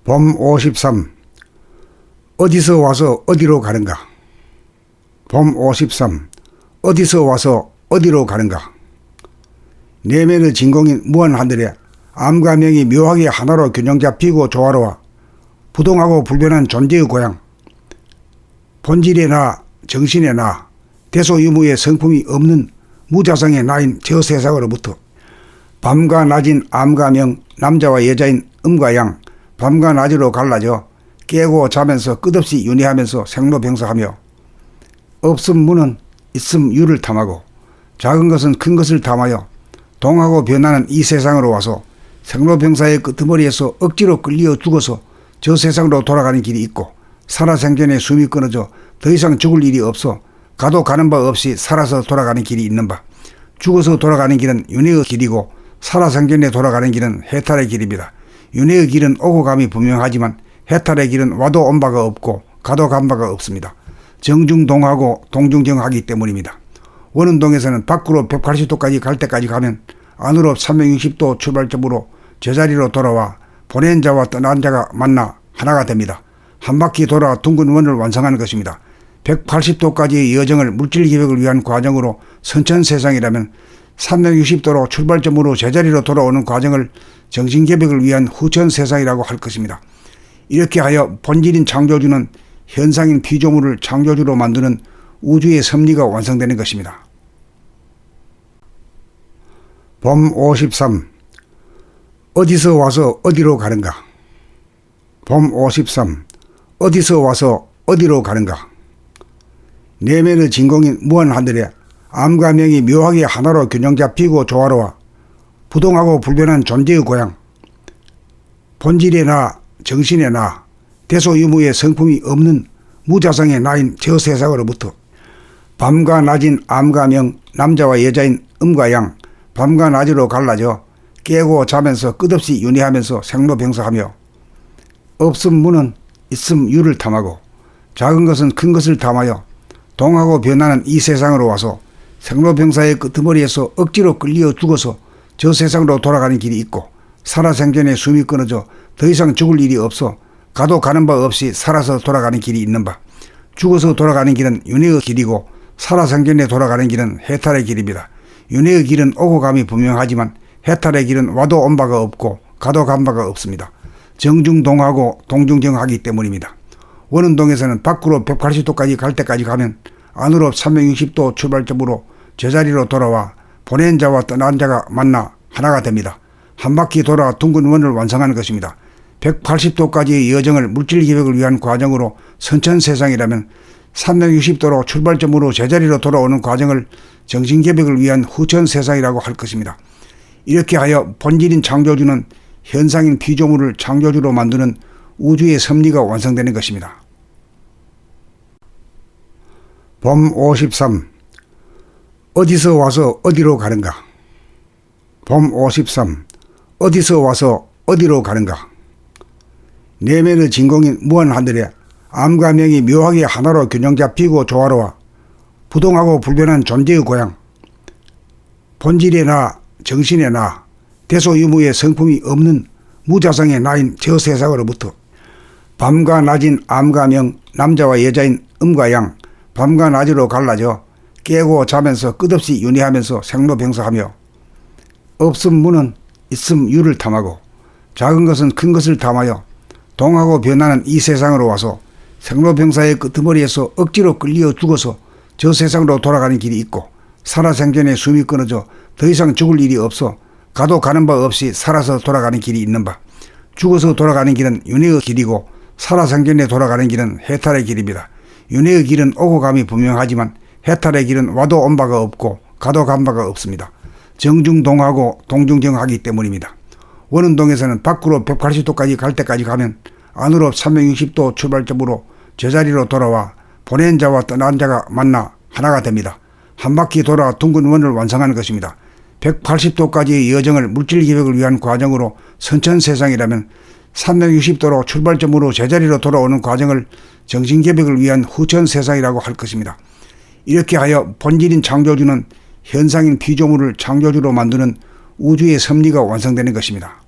봄 53. 어디서 와서 어디로 가는가? 봄 53. 어디서 와서 어디로 가는가? 내면의 진공인 무한하늘에 암과 명이 묘하게 하나로 균형 잡히고 조화로워 부동하고 불변한 존재의 고향, 본질의 나, 정신의 나, 대소유무의 성품이 없는 무자성의 나인 저 세상으로부터 밤과 낮인 암과 명, 남자와 여자인 음과 양, 밤과 낮으로 갈라져 깨고 자면서 끝없이 윤회하면서 생로병사하며 없음 무는 있음 유를 탐하고 작은 것은 큰 것을 탐하여 동하고 변하는 이 세상으로 와서 생로병사의 끄트머리에서 억지로 끌려 죽어서 저 세상으로 돌아가는 길이 있고 살아생전에 숨이 끊어져 더 이상 죽을 일이 없어 가도 가는 바 없이 살아서 돌아가는 길이 있는 바, 죽어서 돌아가는 길은 윤회의 길이고 살아생전에 돌아가는 길은 해탈의 길입니다. 윤회의 길은 오고 감이 분명하지만 해탈의 길은 와도 온 바가 없고 가도 간 바가 없습니다. 정중동하고 동중정하기 때문입니다. 원운동에서는 밖으로 180도까지 갈 때까지 가면 안으로 360도 출발점으로 제자리로 돌아와 보낸 자와 떠난 자가 만나 하나가 됩니다. 한 바퀴 돌아 둥근 원을 완성하는 것입니다. 180도까지의 여정을 물질기백을 위한 과정으로 선천세상이라면 360도로 출발점으로 제자리로 돌아오는 과정을 정신개벽을 위한 후천세상이라고 할 것입니다. 이렇게 하여 본질인 창조주는 현상인 피조물을 창조주로 만드는 우주의 섭리가 완성되는 것입니다. 봄 53. 어디서 와서 어디로 가는가? 봄 53. 어디서 와서 어디로 가는가? 내면의 진공인 무한하늘에 암과 명이 묘하게 하나로 균형 잡히고 조화로워 부동하고 불변한 존재의 고향, 본질의 나, 정신의 나, 대소유무의 성품이 없는 무자성의 나인 저 세상으로부터 밤과 낮인 암과 명, 남자와 여자인 음과 양, 밤과 낮으로 갈라져 깨고 자면서 끝없이 윤회하면서 생로병사하며 없음 무는 있음 유를 탐하고 작은 것은 큰 것을 탐하여 동하고 변하는 이 세상으로 와서 생로병사의 끄트머리에서 억지로 끌려 죽어서 저 세상으로 돌아가는 길이 있고 살아생전에 숨이 끊어져 더 이상 죽을 일이 없어 가도 가는 바 없이 살아서 돌아가는 길이 있는 바, 죽어서 돌아가는 길은 윤회의 길이고 살아생전에 돌아가는 길은 해탈의 길입니다. 윤회의 길은 오고 감이 분명하지만 해탈의 길은 와도 온 바가 없고 가도 간 바가 없습니다. 정중동하고 동중정하기 때문입니다. 원운동에서는 밖으로 180도까지 갈 때까지 가면 안으로 360도 출발점으로 제자리로 돌아와 보낸 자와 떠난 자가 만나 하나가 됩니다. 한 바퀴 돌아 둥근 원을 완성하는 것입니다. 180도까지의 여정을 물질기백을 위한 과정으로 선천세상이라면 360도로 출발점으로 제자리로 돌아오는 과정을 정신개벽을 위한 후천세상이라고 할 것입니다. 이렇게 하여 본질인 창조주는 현상인 피조물을 창조주로 만드는 우주의 섭리가 완성되는 것입니다. 봄 53. 어디서 와서 어디로 가는가? 봄 53. 어디서 와서 어디로 가는가? 내면의 진공인 무한하늘에 암과 명이 묘하게 하나로 균형 잡히고 조화로워 부동하고 불변한 존재의 고향, 본질의 나, 정신의 나, 대소유무의 성품이 없는 무자성의 나인 저 세상으로부터 밤과 낮인 암과 명, 남자와 여자인 음과 양, 밤과 낮으로 갈라져 깨고 자면서 끝없이 윤회하면서 생로병사하며 없음 무는 있음 유를 탐하고 작은 것은 큰 것을 탐하여 동하고 변하는 이 세상으로 와서 생로병사의 끄트머리에서 억지로 끌려 죽어서 저 세상으로 돌아가는 길이 있고 살아생전에 숨이 끊어져 더 이상 죽을 일이 없어 가도 가는 바 없이 살아서 돌아가는 길이 있는 바, 죽어서 돌아가는 길은 윤회의 길이고 살아생전에 돌아가는 길은 해탈의 길입니다. 윤회의 길은 오고 감이 분명하지만 해탈의 길은 와도 온 바가 없고 가도 간 바가 없습니다. 정중동하고 동중정하기 때문입니다. 원운동에서는 밖으로 180도까지 갈 때까지 가면 안으로 360도 출발점으로 제자리로 돌아와 보낸 자와 떠난 자가 만나 하나가 됩니다. 한 바퀴 돌아 둥근 원을 완성하는 것입니다. 180도까지의 여정을 물질기백을 위한 과정으로 선천세상이라면 360도로 출발점으로 제자리로 돌아오는 과정을 정신개벽을 위한 후천세상이라고 할 것입니다. 이렇게 하여 본질인 창조주는 현상인 피조물을 창조주로 만드는 우주의 섭리가 완성되는 것입니다.